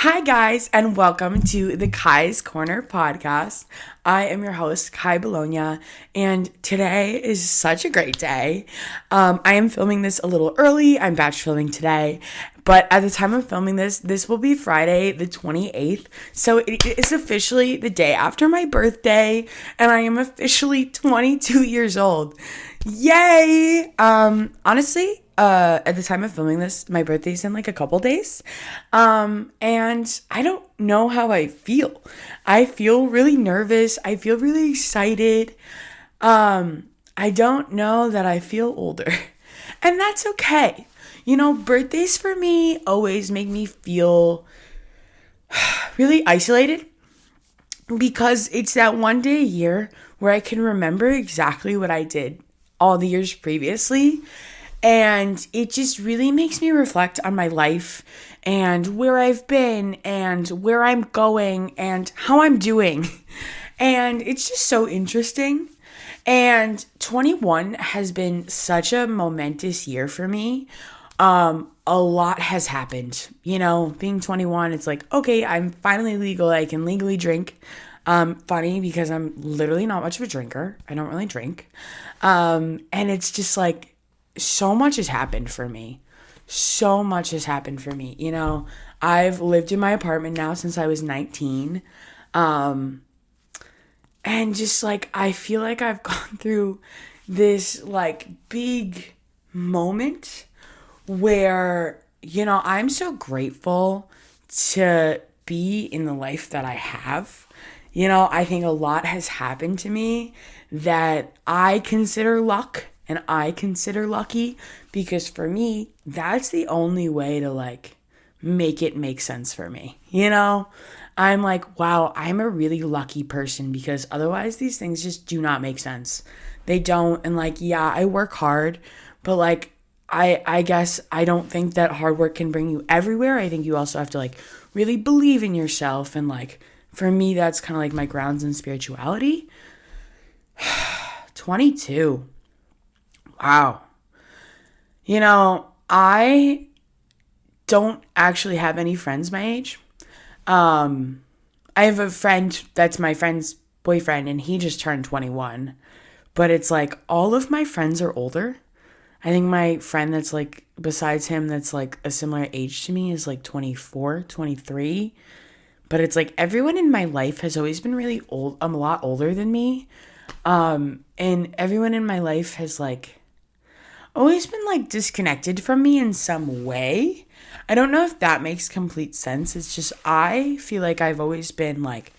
Hi, guys, and welcome to the Ky's Corner podcast. I am your host, Ky Bologna, and today is such a great day. I am filming this a little early. I'm batch filming today, but at the time of filming this will be Friday, the 28th. So it is officially the day after my birthday, and I am officially 22 years old. Yay! Honestly, at the time of filming this, my birthday's in like a couple days. And I don't know how I feel. I feel really nervous. I feel really excited. I don't know that I feel older. And that's okay. You know, birthdays for me always make me feel really isolated because it's that one day a year where I can remember exactly what I did all the years previously. And it just really makes me reflect on my life and where I've been and where I'm going and how I'm doing. And it's just so interesting. And 21 has been such a momentous year for me. A lot has happened. You know, being 21, it's like, okay, I'm finally legal. I can legally drink. Funny because I'm literally not much of a drinker. I don't really drink. And it's just like, so much has happened for me. So much has happened for me. You know, I've lived in my apartment now since I was 19. And just like, I feel like I've gone through this like big moment where, you know, I'm so grateful to be in the life that I have. You know, I think a lot has happened to me that I consider luck. And I consider lucky because for me, that's the only way to like make it make sense for me. You know, I'm like, wow, I'm a really lucky person because otherwise these things just do not make sense. They don't. And like, yeah, I work hard, but like, I guess I don't think that hard work can bring you everywhere. I think you also have to like really believe in yourself. And like, for me, that's kind of like my grounds in spirituality. 22. Wow. You know, I don't actually have any friends my age. I have a friend that's my friend's boyfriend and he just turned 21. But it's like all of my friends are older. I think my friend that's like besides him that's like a similar age to me is like 24, 23. But it's like everyone in my life has always been really old. I'm a lot older than me. And everyone in my life has like always been like disconnected from me in some way. I don't know if that makes complete sense. It's just I feel like I've always been like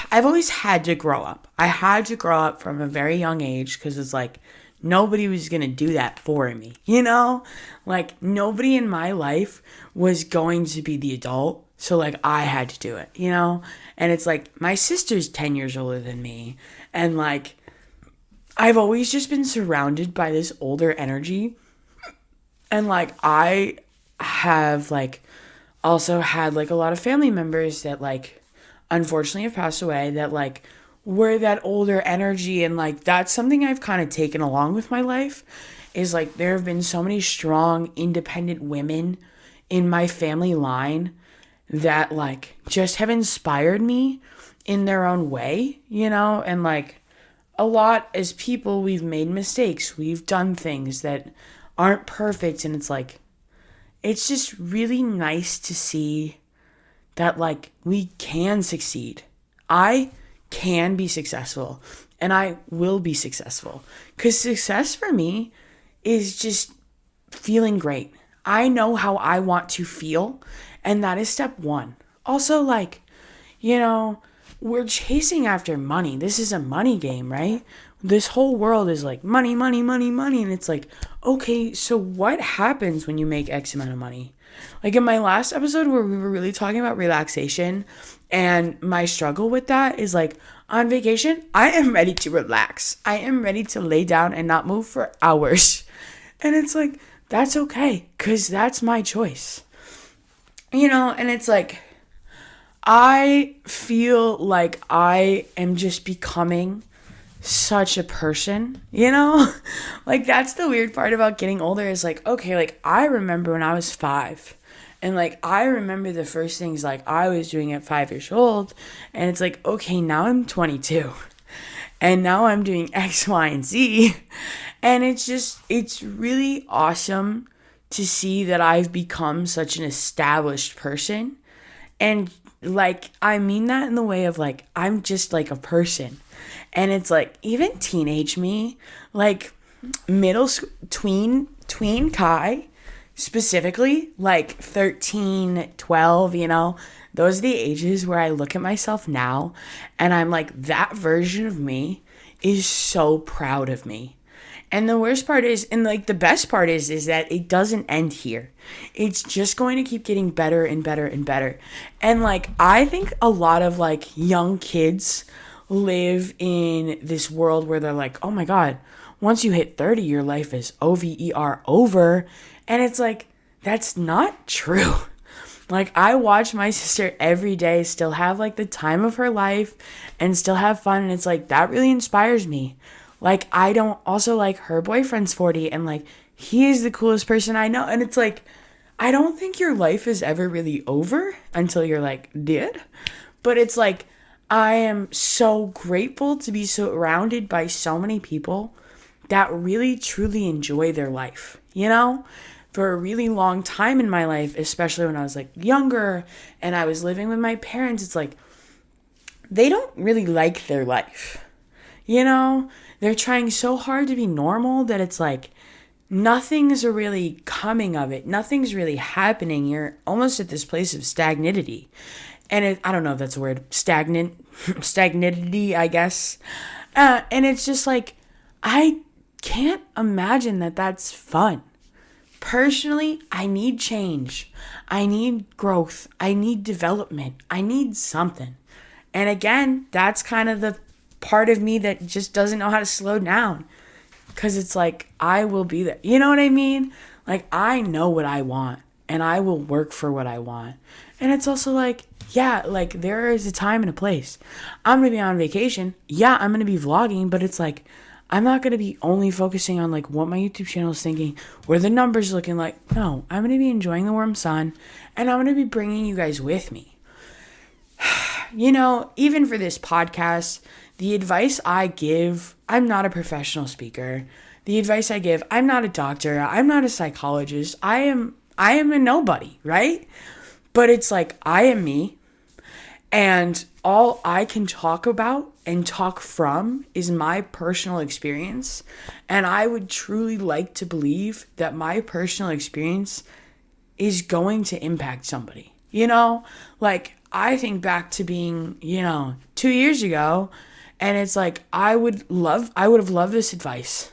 I've always had to grow up. I had to grow up from a very young age because it's like nobody was going to do that for me, you know? Like nobody in my life was going to be the adult. So like I had to do it, you know? And it's like my sister's 10 years older than me and like I've always just been surrounded by this older energy. And like I have like also had like a lot of family members that like unfortunately have passed away that like were that older energy. And like that's something I've kind of taken along with my life is like there have been so many strong independent women in my family line that like just have inspired me in their own way, you know? And like a lot as people, we've made mistakes. We've done things that aren't perfect. And it's like, it's just really nice to see that like we can succeed. I can be successful and I will be successful. Because success for me is just feeling great. I know how I want to feel. And that is step one. Also like, you know, we're chasing after money. This is a money game, right? This whole world is like money, money, money, money. And it's like, okay, so what happens when you make X amount of money? Like in my last episode where we were really talking about relaxation and my struggle with that is like on vacation, I am ready to relax. I am ready to lay down and not move for hours. And it's like, that's okay because that's my choice. You know, and it's like, I feel like I am just becoming such a person, you know? Like, that's the weird part about getting older is like, okay, like, I remember when I was 5 And like, I remember the first things like I was doing at 5 years old. And it's like, okay, now I'm 22. And now I'm doing X, Y, and Z. And it's really awesome to see that I've become such an established person. And like, I mean that in the way of like, I'm just like a person. And it's like, even teenage me, like middle school, tween Kai, specifically, like 13, 12, those are the ages where I look at myself now and I'm like, that version of me is so proud of me. And the worst part is, and like the best part is that it doesn't end here. It's just going to keep getting better and better and better. And like, I think a lot of like young kids live in this world where they're like, oh my God, once you hit 30, your life is over. And it's like, that's not true. Like, I watch my sister every day still have like the time of her life and still have fun. And it's like, that really inspires me. Like, I don't also like her boyfriend's 40 and like, he is the coolest person I know. And it's like, I don't think your life is ever really over until you're like, dead. But it's like, I am so grateful to be surrounded by so many people that really truly enjoy their life, For a really long time in my life, especially when I was like younger and I was living with my parents, it's like, they don't really like their life. They're trying so hard to be normal that it's like nothing's really coming of it. Nothing's really happening. You're almost at this place of stagnity. And I don't know if that's a word, stagnity, I guess. And it's just like, I can't imagine that that's fun. Personally, I need change. I need growth. I need development. I need something. And again, that's kind of the part of me that just doesn't know how to slow down. Because it's like, I will be there. You know what I mean? Like, I know what I want. And I will work for what I want. And it's also like, yeah, like, there is a time and a place. I'm going to be on vacation. Yeah, I'm going to be vlogging. But it's like, I'm not going to be only focusing on like what my YouTube channel is thinking, what are the numbers looking like. No, I'm going to be enjoying the warm sun. And I'm going to be bringing you guys with me. Even for this podcast, the advice I give, I'm not a professional speaker. The advice I give, I'm not a doctor. I'm not a psychologist. I am a nobody, right? But it's like, I am me. And all I can talk about and talk from is my personal experience. And I would truly like to believe that my personal experience is going to impact somebody. Like, I think back to being, 2 years ago, and it's like, I would have loved this advice.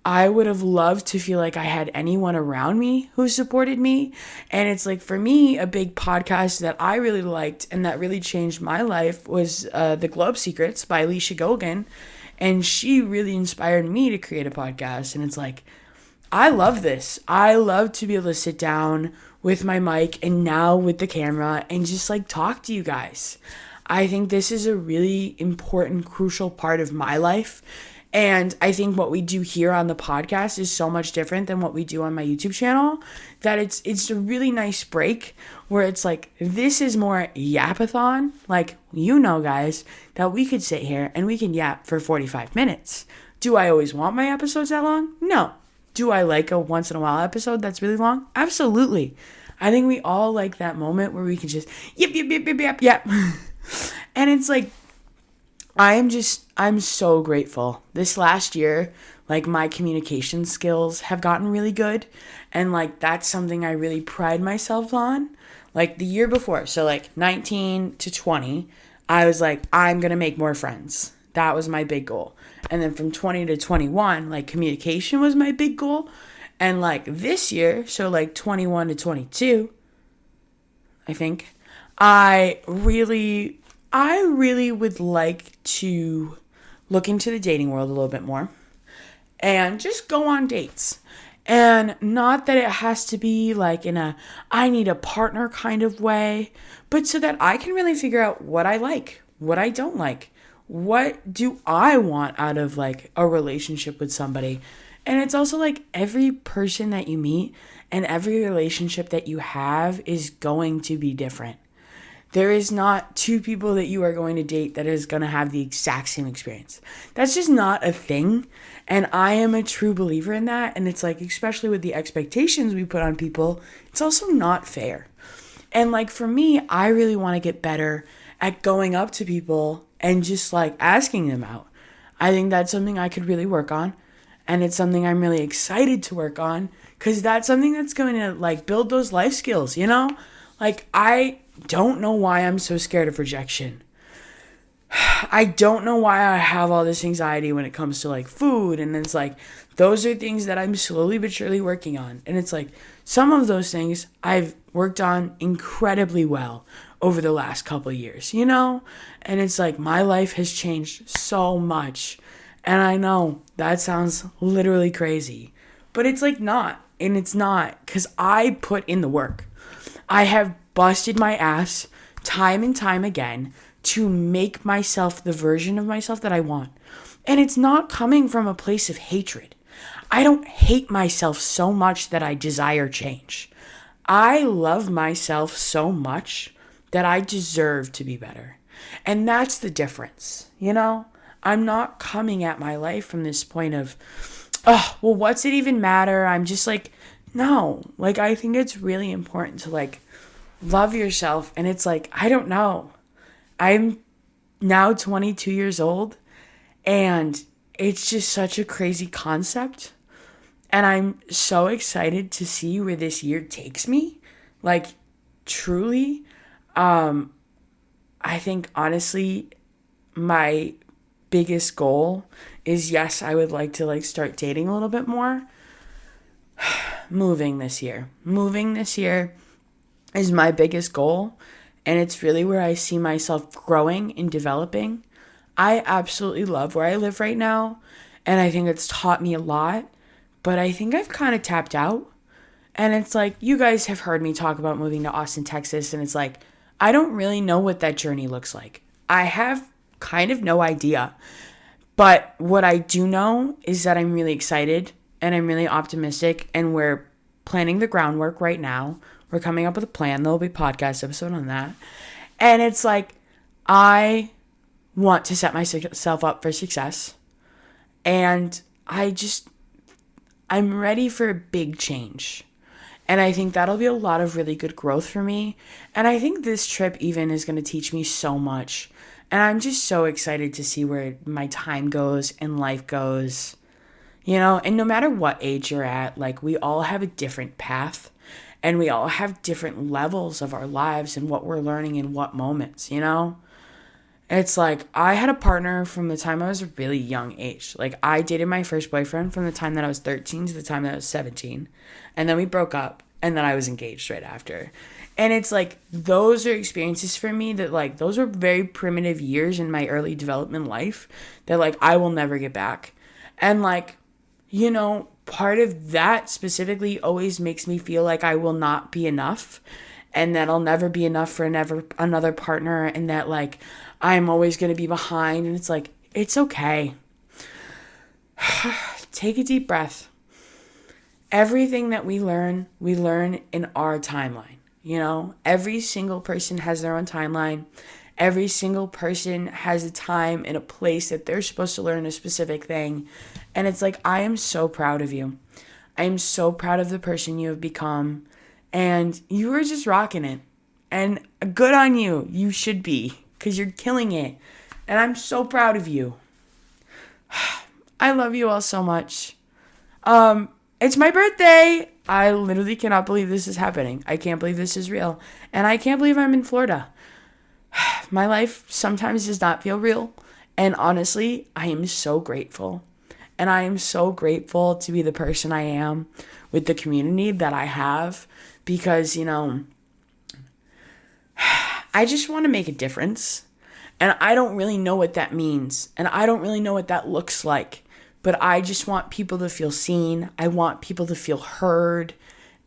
I would have loved to feel like I had anyone around me who supported me. And it's like, for me, a big podcast that I really liked and that really changed my life was The Globe Secrets by Alicia Gogan. And she really inspired me to create a podcast. And it's like, I love this. I love to be able to sit down with my mic and now with the camera and just like talk to you guys. I think this is a really important, crucial part of my life. And I think what we do here on the podcast is so much different than what we do on my YouTube channel, that it's a really nice break where it's like, this is more yapathon. Like, guys, that we could sit here and we can yap for 45 minutes. Do I always want my episodes that long? No. Do I like a once in a while episode that's really long? Absolutely. I think we all like that moment where we can just yep. And it's like, I'm so grateful. This last year, like, my communication skills have gotten really good. And like, that's something I really pride myself on. Like the year before, so like 19 to 20, I was like, I'm going to make more friends. That was my big goal. And then from 20 to 21, like, communication was my big goal. And like this year, so like 21 to 22, I think, I really would like to look into the dating world a little bit more and just go on dates. And not that it has to be like in a, I need a partner kind of way, but so that I can really figure out what I like, what I don't like. What do I want out of like a relationship with somebody? And it's also like every person that you meet and every relationship that you have is going to be different. There is not two people that you are going to date that is going to have the exact same experience. That's just not a thing. And I am a true believer in that. And it's like, especially with the expectations we put on people, it's also not fair. And like for me, I really want to get better at going up to people and just like asking them out. I think that's something I could really work on. And it's something I'm really excited to work on because that's something that's going to like build those life skills, you know? Like I don't know why I'm so scared of rejection. I don't know why I have all this anxiety when it comes to like food. And it's like, those are things that I'm slowly but surely working on. And it's like, some of those things I've worked on incredibly well over the last couple of years, you know? And it's like, my life has changed so much. And I know that sounds literally crazy, but it's like not. And it's not because I put in the work. I have busted my ass time and time again to make myself the version of myself that I want. And it's not coming from a place of hatred. I don't hate myself so much that I desire change. I love myself so much that I deserve to be better. And that's the difference, you know? I'm not coming at my life from this point of, oh, well, what's it even matter? I'm just like, no. Like, I think it's really important to, like, love yourself. And it's like, I don't know. I'm now 22 years old, and it's just such a crazy concept. And I'm so excited to see where this year takes me. Like, truly. I think, honestly, my biggest goal is, yes, I would like to like start dating a little bit more. Moving this year is my biggest goal, and it's really where I see myself growing and developing. I absolutely love where I live right now, and I think it's taught me a lot, but I think I've kind of tapped out. And it's like, you guys have heard me talk about moving to Austin, Texas, and it's like, I don't really know what that journey looks like. I have kind of no idea. But what I do know is that I'm really excited and I'm really optimistic, and we're planning the groundwork right now. We're coming up with a plan. There'll be a podcast episode on that. And it's like, I want to set myself up for success. And I'm ready for a big change. And I think that'll be a lot of really good growth for me. And I think this trip even is going to teach me so much. And I'm just so excited to see where my time goes and life goes. You know, and no matter what age you're at, like, we all have a different path. And we all have different levels of our lives and what we're learning in what moments, you know? It's like, I had a partner from the time I was a really young age. Like, I dated my first boyfriend from the time that I was 13 to the time that I was 17. And then we broke up, and then I was engaged right after. And it's like, those are experiences for me that, like, those were very primitive years in my early development life that, like, I will never get back. And, like, you know, part of that specifically always makes me feel like I will not be enough, and that I'll never be enough for another partner, and that, like, I'm always going to be behind. And it's like, it's okay. Take a deep breath. Everything that we learn in our timeline. You know, every single person has their own timeline. Every single person has a time and a place that they're supposed to learn a specific thing. And it's like, I am so proud of you. I am so proud of the person you have become. And you are just rocking it. And good on you. You should be. Because you're killing it. And I'm so proud of you. I love you all so much. It's my birthday. I literally cannot believe this is happening. I can't believe this is real. And I can't believe I'm in Florida. My life sometimes does not feel real. And honestly, I am so grateful. And I am so grateful to be the person I am with the community that I have. Because, you know, I just want to make a difference. And I don't really know what that means. And I don't really know what that looks like. But I just want people to feel seen. I want people to feel heard.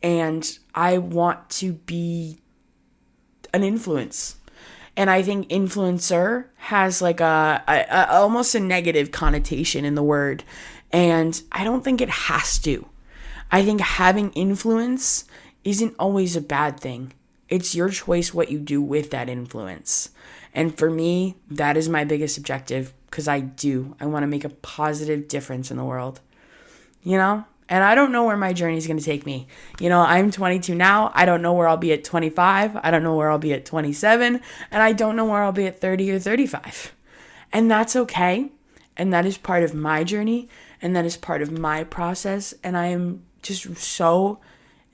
And I want to be an influence. And I think influencer has like a almost a negative connotation in the word. And I don't think it has to. I think having influence isn't always a bad thing. It's your choice what you do with that influence. And for me, that is my biggest objective, because I want to make a positive difference in the world. And I don't know where my journey is going to take me. I'm 22 now. I don't know where I'll be at 25. I don't know where I'll be at 27. And I don't know where I'll be at 30 or 35. And that's okay. And that is part of my journey. And that is part of my process. And I am just so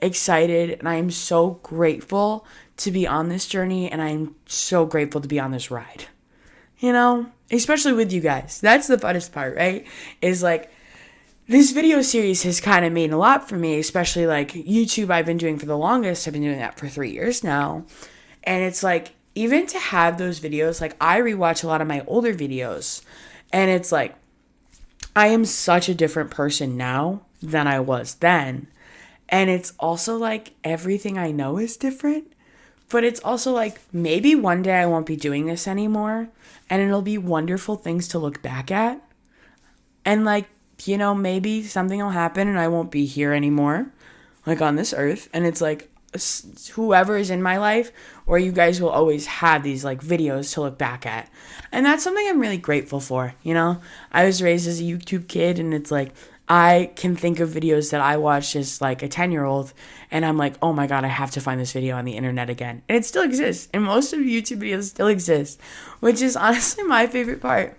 excited. And I am so grateful to be on this journey. And I am so grateful to be on this ride. Especially with you guys. That's the funnest part, right? Is like, this video series has kind of made a lot for me, especially like YouTube I've been doing for the longest. I've been doing that for 3 years now. And it's like, even to have those videos, like I rewatch a lot of my older videos, and it's like, I am such a different person now than I was then. And it's also like everything I know is different, but it's also like maybe one day I won't be doing this anymore, and it'll be wonderful things to look back at. And like, maybe something will happen and I won't be here anymore, like on this earth. And it's like, whoever is in my life, or you guys will always have these like videos to look back at. And that's something I'm really grateful for. I was raised as a YouTube kid, and it's like, I can think of videos that I watched as like a 10-year-old, and I'm like, oh my God, I have to find this video on the internet again. And it still exists. And most of YouTube videos still exist, which is honestly my favorite part.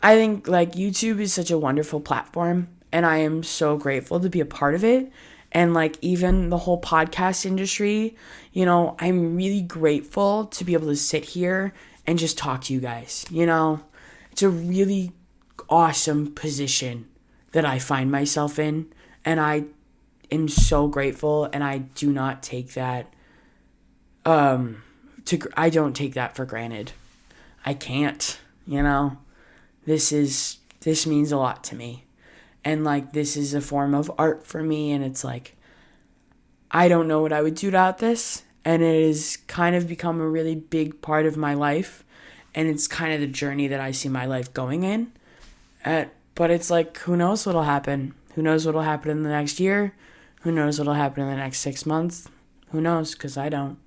I think like YouTube is such a wonderful platform, and I am so grateful to be a part of it. And like even the whole podcast industry, I'm really grateful to be able to sit here and just talk to you guys. It's a really awesome position that I find myself in, and I am so grateful, and I do not take that I don't take that for granted. I can't, This means a lot to me. And like, this is a form of art for me. And it's like, I don't know what I would do without this. And it has kind of become a really big part of my life. And it's kind of the journey that I see my life going in. But it's like, who knows what'll happen? Who knows what'll happen in the next year? Who knows what'll happen in the next 6 months? Who knows? Because I don't.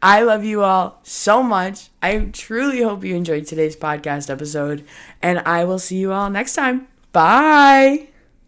I love you all so much. I truly hope you enjoyed today's podcast episode, and I will see you all next time. Bye.